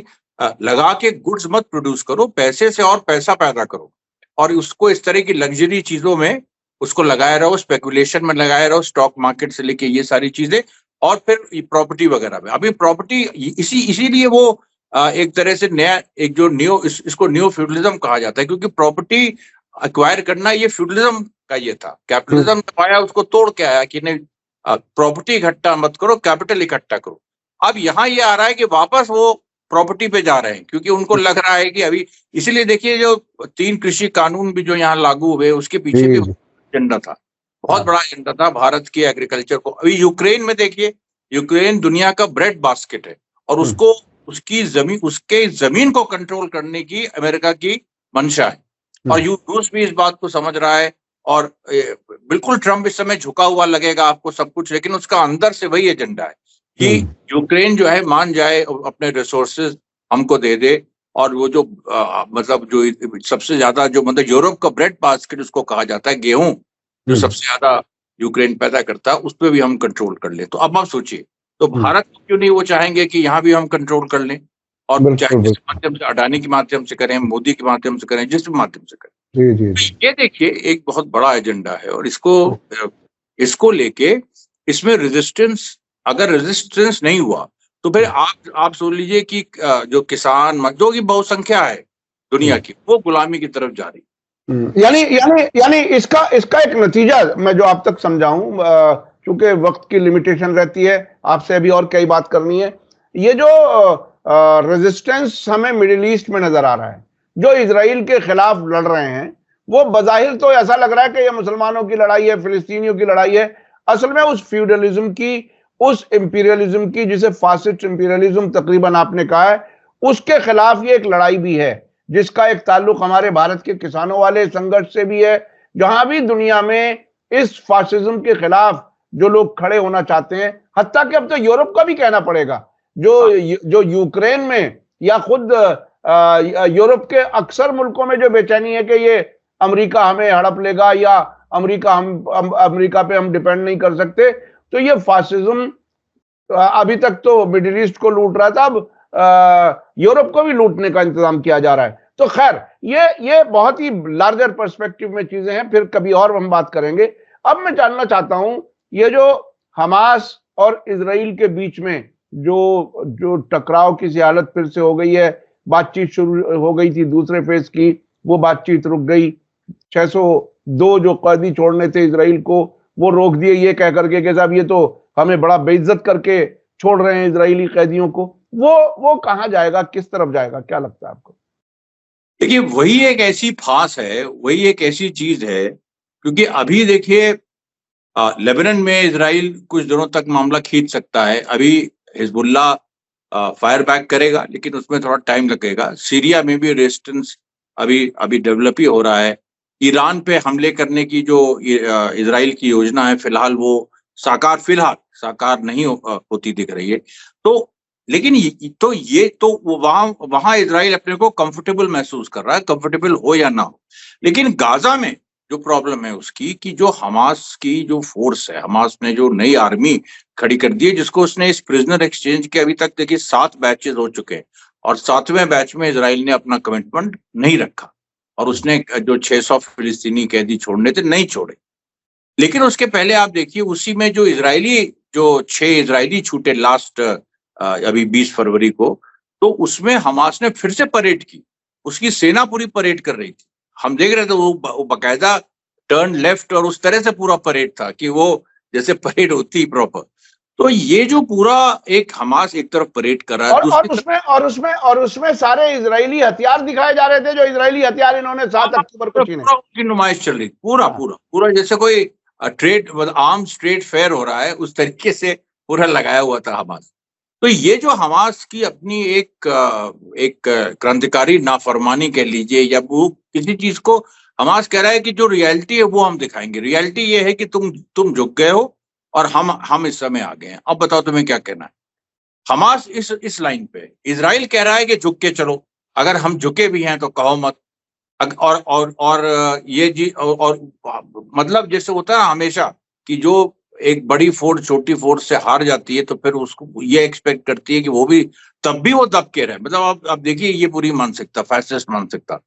लगा के गुड्स मत प्रोड्यूस करो, पैसे से और पैसा पैदा करो और उसको इस तरह की लग्जरी चीजों में उसको लगाए रहो, स्पेकुलेशन में लगाए रहो, स्टॉक मार्केट से लेके ये सारी चीजें, और फिर प्रॉपर्टी वगैरह में। अभी प्रॉपर्टी इसीलिए वो एक तरह से नया एक जो इसको न्यू फ्यूडलिज्म कहा जाता है, क्योंकि प्रॉपर्टी एक्वायर करना ये फ्यूडलिज्म का ये था। कैपिटलिज्म ने आया उसको तोड़ के आया कि नहीं, प्रॉपर्टी इकट्ठा मत करो, कैपिटल इकट्ठा करो। अब यहाँ ये आ रहा है कि वापस वो प्रॉपर्टी पे जा रहे हैं, क्योंकि उनको लग रहा है कि अभी, इसीलिए देखिए जो 3 कृषि कानून भी जो यहाँ लागू हुए उसके पीछे भी एजेंडा था, बहुत बड़ा एजेंडा था भारत के एग्रीकल्चर को। अभी यूक्रेन में देखिए, यूक्रेन दुनिया का ब्रेड बास्केट है और उसको उसके जमीन को कंट्रोल करने की अमेरिका की मंशा है, और रूस भी इस बात को समझ रहा है। और बिल्कुल ट्रम्प इस समय झुका हुआ लगेगा आपको सब कुछ, लेकिन उसका अंदर से वही एजेंडा है कि यूक्रेन जो है मान जाए, अपने रिसोर्सेज हमको दे दे, और वो जो मतलब जो सबसे ज्यादा जो मतलब यूरोप का ब्रेड बास्केट उसको कहा जाता है, गेहूं जो सबसे ज्यादा यूक्रेन पैदा करता है, उस पर भी हम कंट्रोल कर ले। तो अब आप सोचिए, तो भारत क्यों नहीं वो चाहेंगे कि यहाँ भी हम कंट्रोल कर लें, और चाहे जिस माध्यम से, अडानी के माध्यम से करें, मोदी के माध्यम से करें, जिस माध्यम से करें। ये देखिए एक बहुत बड़ा एजेंडा है, और इसको लेके इसमें रेजिस्टेंस, अगर रेजिस्टेंस नहीं हुआ तो फिर आप सोच लीजिए कि जो किसान जो की बहुसंख्या है दुनिया की, वो गुलामी की तरफ जा रही। यानी इसका एक नतीजा मैं जो आप तक समझाऊं, क्योंकि वक्त की लिमिटेशन रहती है, आपसे अभी और कई बात करनी है। ये जो रेजिस्टेंस हमें मिडिल ईस्ट में नजर आ रहा है, जो इजराइल के खिलाफ लड़ रहे हैं, वो बजाहिर तो ऐसा लग रहा है कि ये मुसलमानों की लड़ाई है, फिलिस्तीनियों की लड़ाई है। असल में उस फ्यूडलिज्म की, उस इंपीरियलिज्म की, जिसे फासिस्ट इंपीरियलिज्म तकरीबन आपने कहा है, उसके खिलाफ ये एक लड़ाई भी है, जिसका एक ताल्लुक हमारे भारत के किसानों वाले संघर्ष से भी है। जहां भी दुनिया में इस फासिज्म के खिलाफ जो लोग खड़े होना चाहते हैं, हत्ता कि अब तो यूरोप का भी कहना पड़ेगा, जो यूक्रेन में या खुद यूरोप के अक्सर मुल्कों में जो बेचैनी है कि ये अमेरिका हमें हड़प लेगा, या अमेरिका पे हम डिपेंड नहीं कर सकते। तो ये फासिज्म अभी तक तो मिडिल ईस्ट को लूट रहा था, अब यूरोप को भी लूटने का इंतजाम किया जा रहा है। तो खैर ये बहुत ही लार्जर पर्सपेक्टिव में चीजें हैं, फिर कभी और हम बात करेंगे। अब मैं जानना चाहता हूं, ये जो हमास और इजराइल के बीच में जो टकराव की सी हालत फिर से हो गई है, बातचीत शुरू हो गई थी दूसरे फेज की, वो बातचीत रुक गई। 602 जो कैदी छोड़ने थे इजराइल को, वो रोक दिए ये कह करके कि साहब ये तो हमें बड़ा बेइज्जत करके छोड़ रहे हैं इजरायली कैदियों को। वो कहां जाएगा, किस तरफ जाएगा, क्या लगता है आपको? देखिए वही एक ऐसी फांस है, वही एक ऐसी चीज है, क्योंकि अभी देखिए लेबनान में इजराइल कुछ दिनों तक मामला खींच सकता है, अभी हिजबुल्ला फायर बैक करेगा, लेकिन उसमें थोड़ा टाइम लगेगा। सीरिया में भी रेजिस्टेंस अभी डेवलप ही हो रहा है। ईरान पे हमले करने की जो इजराइल की योजना है, फिलहाल वो साकार नहीं होती दिख रही है। तो लेकिन ये तो वहां इजराइल अपने को कंफर्टेबल महसूस कर रहा है, कंफर्टेबल हो या ना हो। लेकिन गाजा में जो प्रॉब्लम है उसकी, कि जो हमास की जो फोर्स है, हमास ने जो नई आर्मी खड़ी कर दी है, जिसको उसने इस प्रिजनर एक्सचेंज के अभी तक देखिए 7 बैचेस हो चुके हैं, और 7वें बैच में इजराइल ने अपना कमिटमेंट नहीं रखा, और उसने जो 600 फिलिस्तीनी कैदी छोड़ने थे नहीं छोड़े। लेकिन उसके पहले आप देखिए, उसी में जो 6 इजरायली छूटे लास्ट अभी 20 फरवरी को, तो उसमें हमास ने फिर से परेड की, उसकी सेना पूरी परेड कर रही थी। हम देख रहे थे वो बाकायदा टर्न लेफ्ट, और उस तरह से पूरा परेड था कि वो जैसे परेड होती प्रॉपर। तो ये जो पूरा एक हमास एक तरफ परेड कर रहा है, और उसमें सारे इजरायली हथियार दिखाए जा रहे थे, जो इजरायली हथियार इन्होंने 7 अक्टूबर को छीने, उनकी नुमाइश चल रही, पूरा जैसे कोई ट्रेड आर्म्स ट्रेड फेयर हो रहा है, उस तरीके से पूरा लगाया हुआ था हमास। तो ये जो हमास की अपनी एक क्रांतिकारी नाफरमानी कह लीजिए, या वो किसी चीज को हमास कह रहा है कि जो रियलिटी है वो हम दिखाएंगे। रियलिटी ये है कि तुम झुक गए हो और हम इस समय आ गए हैं, अब बताओ तुम्हें क्या कहना है। हमास इस लाइन पे, इजराइल कह रहा है कि झुक के चलो, अगर हम झुके भी हैं तो कहो मत। और ये जी और मतलब जैसे होता है हमेशा कि जो एक बड़ी फोर्स छोटी फोर्स से हार जाती है तो फिर उसको ये एक्सपेक्ट करती है कि वो भी तब भी वो दब के रहे। मतलब आप देखिए ये पूरी मानसिकता, फैसिस्ट मानसिकता।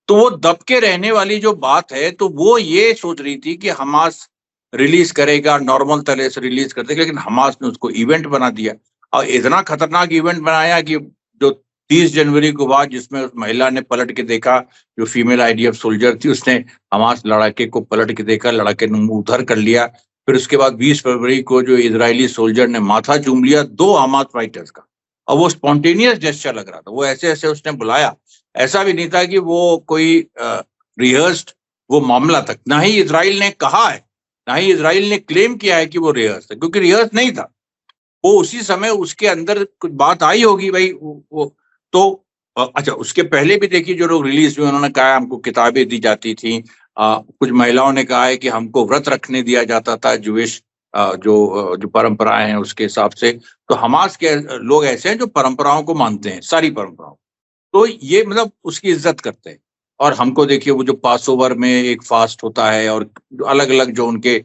तो वो दब के रहने वाली जो बात है, तो वो ये सोच रही थी कि हमास रिलीज करेगा, नॉर्मल तरह से रिलीज कर देगा, लेकिन हमास ने उसको इवेंट बना दिया और इतना खतरनाक इवेंट बनाया कि जो 30 जनवरी को बाद जिसमें उस महिला ने पलट के देखा, जो फीमेल आईडीएफ सोल्जर थी, उसने हमास लड़ाके को पलट के देखा, लड़ाके ने मुंह उधर कर लिया। फिर उसके बाद 20 फरवरी को जो इजरायली सोल्जर ने माथा चूम लिया 2 हमास फाइटर्स का, और वो स्पॉन्टेनियस जेस्चर लग रहा था, वो ऐसे ऐसे उसने बुलाया, ऐसा भी नहीं था कि वो कोई रिहर्स्ड वो मामला तक, ना ही इजराइल ने कहा है, ना ही इजराइल ने क्लेम किया है कि वो रिहर्स है, क्योंकि रिहर्स नहीं था वो। उसी समय उसके अंदर कुछ बात आई होगी भाई वो तो अच्छा, उसके पहले भी देखिए जो लोग रिलीज हुए उन्होंने कहा हमको किताबें दी जाती थी, कुछ महिलाओं ने कहा है कि हमको व्रत रखने दिया जाता था, जुइश जो परंपराएं हैं उसके हिसाब से। तो हमास के लोग ऐसे हैं जो परंपराओं को मानते हैं, सारी परंपराओं, तो ये मतलब उसकी इज्जत करते हैं। और हमको देखिए वो जो पास ओवर में एक फास्ट होता है और अलग अलग जो उनके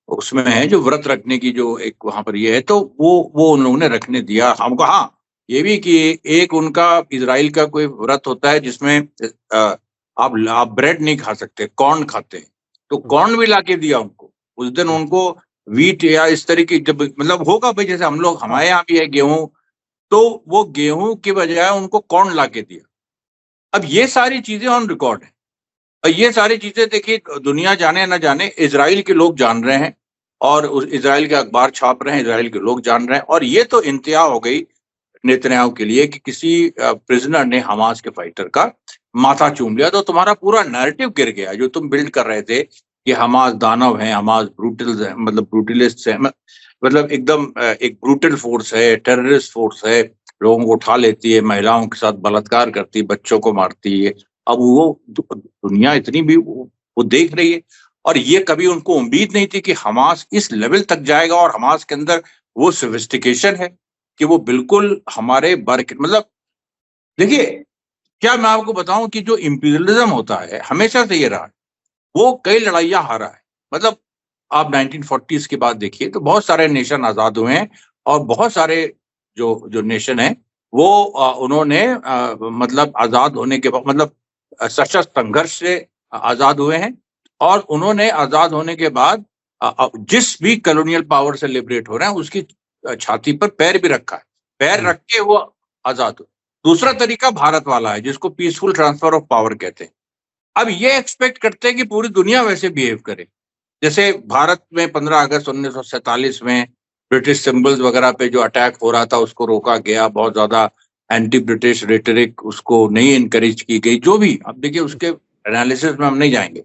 उसमें है जो व्रत रखने की जो एक वहां पर ये है, तो वो उन लोगों ने रखने दिया हमको। हाँ, ये भी कि एक उनका इजराइल का कोई व्रत होता है जिसमें आप ब्रेड नहीं खा सकते, कॉर्न खाते हैं, तो कॉर्न भी लाके दिया उनको उस दिन। उनको वीट या इस तरीके जब मतलब होगा भाई, जैसे हम लोग हमारे यहाँ भी है गेहूं, तो वो गेहूं की बजाय उनको कॉर्न लाके दिया। अब ये सारी चीजें ऑन रिकॉर्ड है, और ये सारी चीजें देखिए दुनिया जाने ना जाने, इजराइल के लोग जान रहे हैं और उस इजराइल के अखबार छाप रहे हैं, इजराइल के लोग जान रहे हैं। और ये तो इंतहा हो गई नेतन्याहू के लिए कि किसी प्रिजनर ने हमास के फाइटर का माथा चूम लिया, तो तुम्हारा पूरा नैरेटिव गिर गया जो तुम बिल्ड कर रहे थे कि हमास दानव है, हमास ब्रूटल्स है, मतलब ब्रूटलिस्ट है, मतलब एकदम एक ब्रूटल फोर्स है, टेररिस्ट फोर्स है, लोगों को उठा लेती है, महिलाओं के साथ बलात्कार करती है, बच्चों को मारती है। अब वो दुनिया इतनी भी वो देख रही है, और ये कभी उनको उम्मीद नहीं थी कि हमास इस लेवल तक जाएगा। और हमास के अंदर वो सोफिस्टिकेशन है कि वो बिल्कुल हमारे मतलब देखिए, क्या मैं आपको बताऊं कि जो इंपीरियलिज्म होता है हमेशा से ये रहा है, वो कई लड़ाइयां हारा है। मतलब आप 1940s के बाद देखिए तो बहुत सारे नेशन आजाद हुए हैं, और बहुत सारे जो जो नेशन है वो उन्होंने मतलब आजाद होने के बाद मतलब सशस्त्र संघर्ष से आजाद हुए हैं, और उन्होंने आजाद होने के बाद जिस भी कॉलोनियल पावर से लिबरेट हो रहे हैं उसकी छाती पर पैर भी रखा है, पैर रख के वो आजाद हुए। दूसरा तरीका भारत वाला है जिसको पीसफुल ट्रांसफर ऑफ पावर कहते हैं। अब ये एक्सपेक्ट करते हैं कि पूरी दुनिया वैसे बिहेव करे, जैसे भारत में 15 अगस्त 1947 में ब्रिटिश सिंबल्स वगैरह पे जो अटैक हो रहा था उसको रोका गया, बहुत ज्यादा एंटी ब्रिटिश रेटरिक उसको नहीं इनकरेज की गई, जो भी। अब देखिए उसके एनालिसिस में हम नहीं जाएंगे,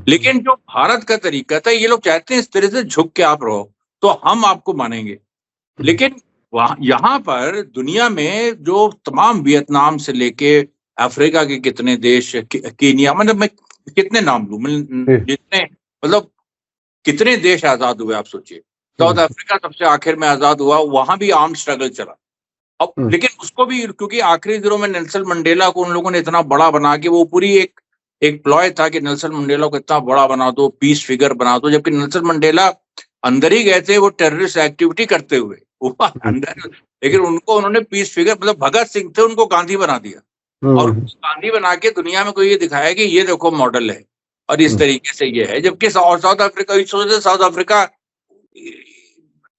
लेकिन जो भारत का तरीका था, ये लोग चाहते हैं इस तरह से झुक के आप रहो तो हम आपको मानेंगे। लेकिन वहां यहाँ पर दुनिया में जो तमाम वियतनाम से लेके अफ्रीका के कितने देश, कीनिया, मतलब मैं कितने नाम लूं, जितने मतलब कितने देश आजाद हुए आप सोचिए। साउथ अफ्रीका सबसे आखिर में आजाद हुआ, वहां भी आर्म स्ट्रगल चला। अब लेकिन उसको भी, क्योंकि आखिरी दिनों में नेल्सन मंडेला को उन लोगों ने इतना बड़ा बना के, वो पूरी एक प्लॉय था कि नेल्सन मंडेला को इतना बड़ा बना दो, पीस फिगर बना दो, जबकि नेल्सन मंडेला अंदर ही गए थे वो टेररिस्ट एक्टिविटी करते हुए अंदर, लेकिन उनको उन्होंने पीस फिगर, मतलब भगत सिंह थे उनको गांधी बना दिया, और गांधी बना के दुनिया में कोई ये दिखाया कि ये देखो मॉडल है और इस तरीके से ये है। जबकि साउथ अफ्रीका, साउथ अफ्रीका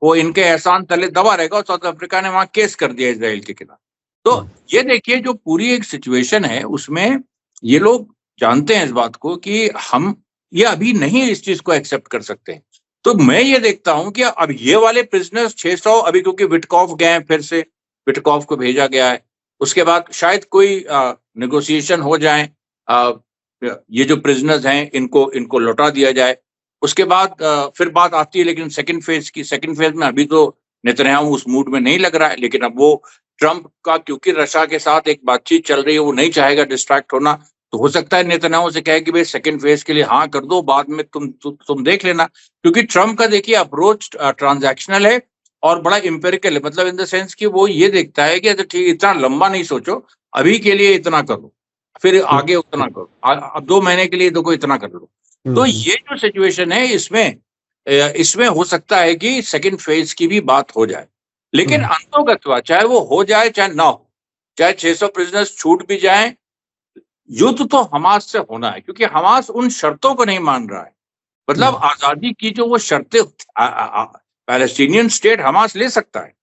वो इनके एहसान तले दबा रहेगा, और साउथ अफ्रीका ने वहां केस कर दिया इजराइल के खिलाफ। तो ये देखिए जो पूरी एक सिचुएशन है उसमें ये लोग जानते हैं इस बात को कि हम ये अभी नहीं इस चीज को एक्सेप्ट कर सकते हैं। तो मैं ये देखता हूं कि अब ये वाले प्रिजनर्स 600 अभी, क्योंकि विटकॉफ गए हैं, फिर से विटकॉफ को भेजा गया है, उसके बाद शायद कोई नेगोशिएशन हो जाए, ये जो प्रिजनर्स हैं इनको लौटा दिया जाए। उसके बाद फिर बात आती है लेकिन सेकंड फेज की। सेकंड फेज में अभी तो नेतन्याहू उस मूड में नहीं लग रहा है, लेकिन अब वो ट्रंप का, क्योंकि रशिया के साथ एक बातचीत चल रही है, वो नहीं चाहेगा डिस्ट्रैक्ट होना, तो हो सकता है नेतन्याहू से कहे कि भाई सेकंड फेज के लिए हाँ कर दो, बाद में तुम देख लेना। क्योंकि ट्रंप का देखिए अप्रोच ट्रांजैक्शनल है और बड़ा इंपेरिकल है, मतलब इन द सेंस कि वो ये देखता है कि अच्छा ठीक, इतना लंबा नहीं सोचो, अभी के लिए इतना करो, फिर आगे उतना करो, अब 2 महीने के लिए देखो इतना कर लो। तो ये जो सिचुएशन है इसमें इसमें हो सकता है कि सेकंड फेज की भी बात हो जाए, लेकिन अंतोगत्वा चाहे वो हो जाए चाहे ना हो, चाहे 600 प्रिजनर्स छूट भी जाएं, युद्ध तो हमास से होना है, क्योंकि हमास उन शर्तों को नहीं मान रहा है। मतलब आजादी की जो वो शर्तें पैलेस्टीनियन स्टेट हमास ले सकता है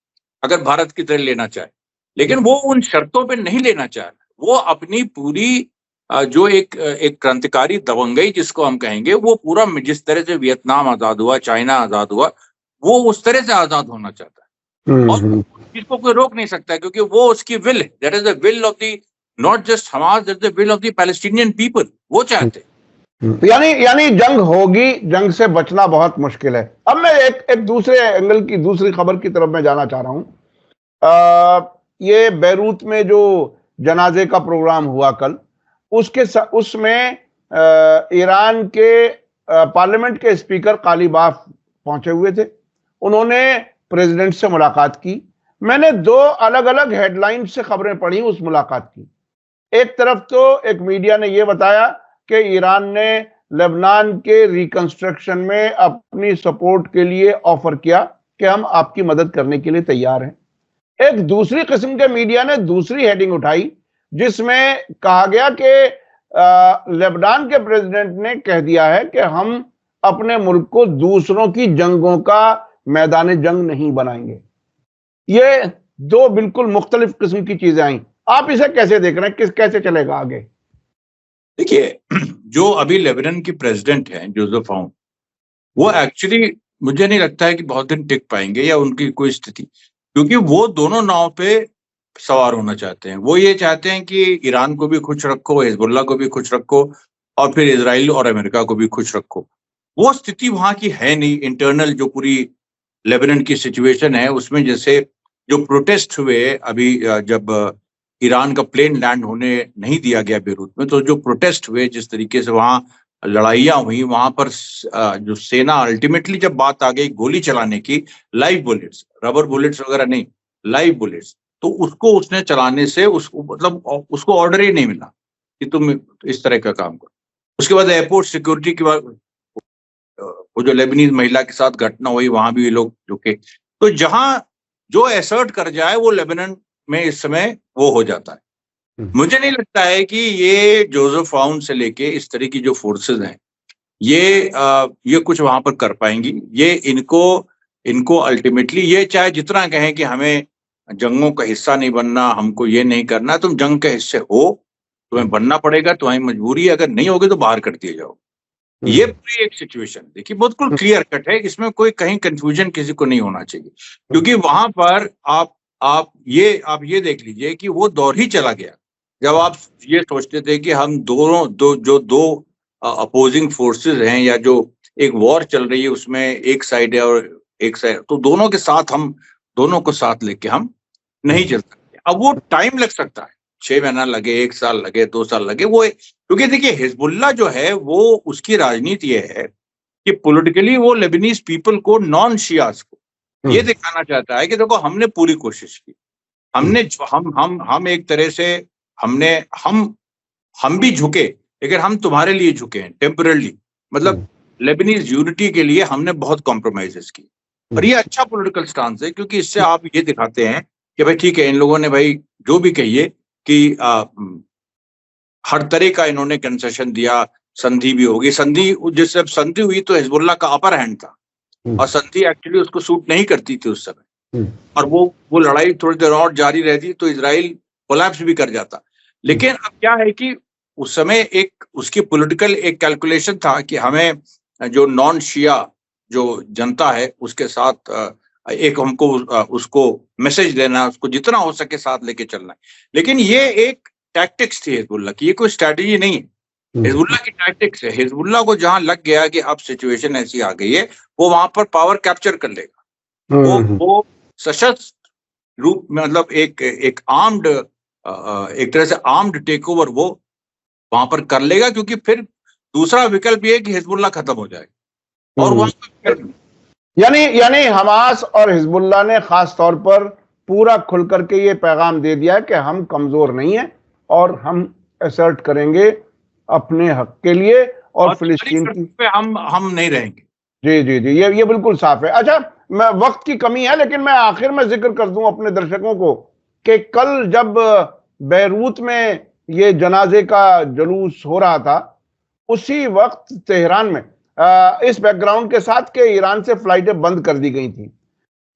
अगर भारत की तरह लेना चाहे, लेकिन वो उन शर्तों पे नहीं लेना चाह रहा। वो अपनी पूरी जो एक क्रांतिकारी दबंगई जिसको हम कहेंगे, वो पूरा जिस तरह से वियतनाम आजाद हुआ, चाइना आजाद हुआ, वो उस तरह से आजाद होना चाहता है और जिसको कोई रोक नहीं सकता है, क्योंकि वो उसकी विल है। That is the will of the not just Hamas, that is the will of the Palestinian people. वो चाहते हैं। यानी जंग होगी, जंग से बचना बहुत मुश्किल है। अब मैं एक दूसरे एंगल की, दूसरी खबर की तरफ मैं जाना चाह रहा हूं। ये बैरूत में जो जनाजे का प्रोग्राम हुआ कल, उसमें ईरान के पार्लियामेंट के स्पीकर कालीबाफ पहुंचे हुए थे। उन्होंने प्रेसिडेंट से मुलाकात की। मैंने दो अलग अलग हेडलाइन से खबरें पढ़ी उस मुलाकात की। एक तरफ तो एक मीडिया ने यह बताया कि ईरान ने लेबनान के रिकंस्ट्रक्शन में अपनी सपोर्ट के लिए ऑफर किया कि हम आपकी मदद करने के लिए तैयार हैं। एक दूसरी किस्म के मीडिया ने दूसरी हेडिंग उठाई जिसमें कहा गया कि लेबनान के प्रेसिडेंट ने कह दिया है कि हम अपने मुल्क को दूसरों की जंगों का मैदान जंग नहीं बनाएंगे। ये दो बिल्कुल मुख्तलिफ किस्म की चीजें आई। आप इसे कैसे देख रहे हैं, कैसे चलेगा आगे? देखिए, जो अभी लेबनान की प्रेसिडेंट हैं जोसेफ आउन, वो एक्चुअली मुझे नहीं लगता है कि बहुत दिन टिक पाएंगे या उनकी कोई स्थिति, क्योंकि वो दोनों नाव पे सवार होना चाहते हैं। वो ये चाहते हैं कि ईरान को भी खुश रखो, हिजबुल्लाह को भी खुश रखो और फिर इजराइल और अमेरिका को भी खुश रखो। वो स्थिति वहां की है नहीं। इंटरनल जो पूरी लेबनान की सिचुएशन है उसमें, जैसे जो प्रोटेस्ट हुए अभी जब ईरान का प्लेन लैंड होने नहीं दिया गया बेरूत में, तो जो प्रोटेस्ट हुए, जिस तरीके से वहां लड़ाइयां हुई, वहां पर जो सेना अल्टीमेटली जब बात आ गई गोली चलाने की, लाइव बुलेट्स, रबर बुलेट्स वगैरह नहीं, लाइव बुलेट्स, तो उसको उसने चलाने से उसको मतलब उसको ऑर्डर ही नहीं मिला कि तुम इस तरह का काम करो। उसके बाद एयरपोर्ट सिक्योरिटी की बात, वो जो लेबनीज महिला के साथ घटना हुई, वहां भी ये लोग झुके। तो जहां जो एसर्ट कर जाए वो लेबनान में इस समय वो हो जाता है। मुझे नहीं लगता है कि ये जोसेफ आउन से लेके इस तरह की जो फोर्सेस हैं ये कुछ वहां पर कर पाएंगी। ये इनको अल्टीमेटली ये चाहे जितना कहें कि हमें जंगों का हिस्सा नहीं बनना, हमको ये नहीं करना, तुम जंग के हिस्से हो, तुम्हें बनना पड़ेगा, तुम्हारी मजबूरी है, अगर नहीं होगे तो बाहर कर दिए जाओ। ये पूरी एक सिचुएशन देखिए बिल्कुल क्लियर कट है, इसमें कोई कहीं कंफ्यूजन किसी को नहीं होना चाहिए, क्योंकि वहां पर आप ये देख लीजिए कि वो दौर ही चला गया जब आप ये सोचते थे कि हम दो अपोजिंग फोर्सेस हैं या जो एक वॉर चल रही है उसमें एक साइड है और एक साइड, तो दोनों के साथ हम दोनों को साथ लेके हम नहीं चल सकते। अब वो टाइम लग सकता है, 6 महीना लगे, 1 साल लगे, 2 साल लगे, वो क्योंकि देखिए हिजबुल्लाह जो है वो उसकी राजनीति ये है कि पॉलिटिकली वो लेबनीज पीपल को, नॉन शियास को ये दिखाना चाहता है कि देखो हमने पूरी कोशिश की, हमने हम एक तरह से हम भी झुके, लेकिन हम तुम्हारे लिए झुके हैं टेम्पररी, मतलब लेबनीज यूनिटी के लिए हमने बहुत कॉम्प्रोमाइजेस की। और ये अच्छा पॉलिटिकल स्टांस है, क्योंकि इससे आप ये दिखाते हैं कि भाई ठीक है, इन लोगों ने भाई जो भी कहिए कि हर तरह का इन्होंने कंसेशन दिया, संधि भी होगी। संधि जिस संधि हुई तो हिजबुल्लाह का अपर हैंड था और संधि एक्चुअली उसको सूट नहीं करती थी उस समय, और वो लड़ाई थोड़ी देर और जारी रहती तो इजराइल कोलैप्स भी कर जाता। लेकिन अब क्या है कि उस समय एक उसकी पॉलिटिकल एक कैलकुलेशन था कि हमें जो नॉन शिया जो जनता है उसके साथ एक हमको उसको मैसेज देना, उसको जितना हो सके साथ लेके चलना है। लेकिन ये एक टैक्टिक्स थी हिजबुल्लाह की, ये कोई स्ट्रैटेजी नहीं है। हिजबुल्लाह की टैक्टिक्स है। हिजबुल्लाह को जहां लग गया कि अब सिचुएशन ऐसी आ गई है, वो वहां पर पावर कैप्चर कर लेगा। वो सशस्त्र रूप में, मतलब एक आर्म्ड, एक तरह से आर्म्ड टेक ओवर वो वहां पर कर लेगा, क्योंकि फिर दूसरा विकल्प ये है कि हिजबुल्लाह खत्म हो जाएगा। और वहां यानी हमास और हिजबुल्लाह ने खास तौर पर पूरा खुल करके ये पैगाम दे दिया है कि हम कमजोर नहीं हैं और हम असर्ट करेंगे अपने हक के लिए, और फिलिस्तीन की पे हम नहीं रहेंगे। जी जी जी, ये बिल्कुल साफ है। अच्छा, मैं वक्त की कमी है लेकिन मैं आखिर में जिक्र कर दूं अपने दर्शकों को कि कल जब बेरूत में ये जनाजे का जुलूस हो रहा था, उसी वक्त तेहरान में इस बैकग्राउंड के साथ कि ईरान से फ्लाइटें बंद कर दी गई थी।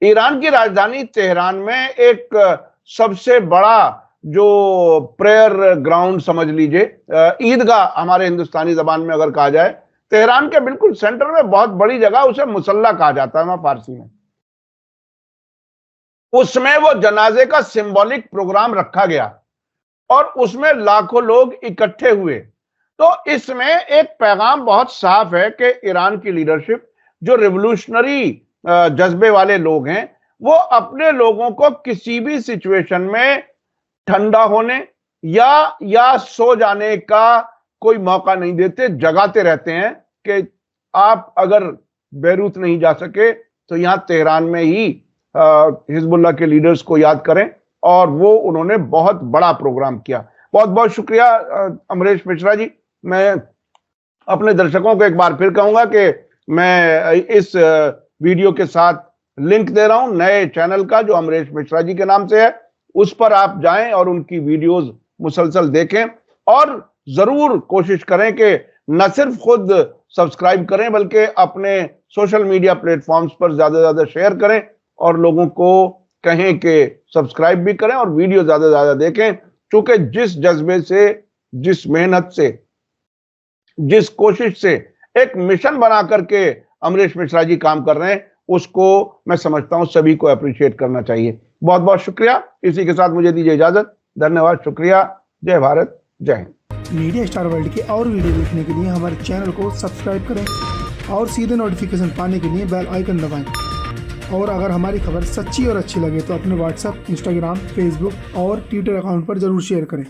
ईरान की राजधानी तेहरान में एक सबसे बड़ा जो प्रेयर ग्राउंड समझ लीजिए, ईदगाह हमारे हिंदुस्तानी जबान में अगर कहा जाए, तेहरान के बिल्कुल सेंटर में बहुत बड़ी जगह, उसे मुसल्ला कहा जाता है वहां फारसी में। उसमें वो जनाजे का सिंबॉलिक प्रोग्राम रखा गया और उसमें लाखों लोग इकट्ठे हुए। तो इसमें एक पैगाम बहुत साफ है कि ईरान की लीडरशिप, जो रिवोल्यूशनरी जज्बे वाले लोग हैं, वो अपने लोगों को किसी भी सिचुएशन में ठंडा होने या सो जाने का कोई मौका नहीं देते, जगाते रहते हैं कि आप अगर बेरूत नहीं जा सके तो यहां तेहरान में ही हिजबुल्लाह के लीडर्स को याद करें। और वो उन्होंने बहुत बड़ा प्रोग्राम किया। बहुत बहुत शुक्रिया अमरीश मिश्रा जी। मैं अपने दर्शकों को एक बार फिर कहूंगा कि मैं इस वीडियो के साथ लिंक दे रहा हूं नए चैनल का जो अमरीश मिश्रा जी के नाम से है। उस पर आप जाएं और उनकी वीडियोस मुसलसल देखें और जरूर कोशिश करें कि न सिर्फ खुद सब्सक्राइब करें बल्कि अपने सोशल मीडिया प्लेटफॉर्म्स पर ज्यादा से ज्यादा शेयर करें और लोगों को कहें कि सब्सक्राइब भी करें और वीडियो ज्यादा से ज्यादा देखें। क्योंकि जिस जज्बे से, जिस मेहनत से, जिस कोशिश से एक मिशन बना करके अमरीश मिश्रा जी काम कर रहे हैं, उसको मैं समझता हूं सभी को अप्रिशिएट करना चाहिए। बहुत बहुत शुक्रिया। इसी के साथ मुझे दीजिए इजाजत। धन्यवाद, शुक्रिया। जय भारत, जय हिंद। मीडिया स्टार वर्ल्ड के और वीडियो देखने के लिए हमारे चैनल को सब्सक्राइब करें और सीधे नोटिफिकेशन पाने के लिए बेल आइकन दबाएं। और अगर हमारी खबर सच्ची और अच्छी लगे तो अपने व्हाट्सएप, इंस्टाग्राम, फेसबुक और ट्विटर अकाउंट पर जरूर शेयर करें।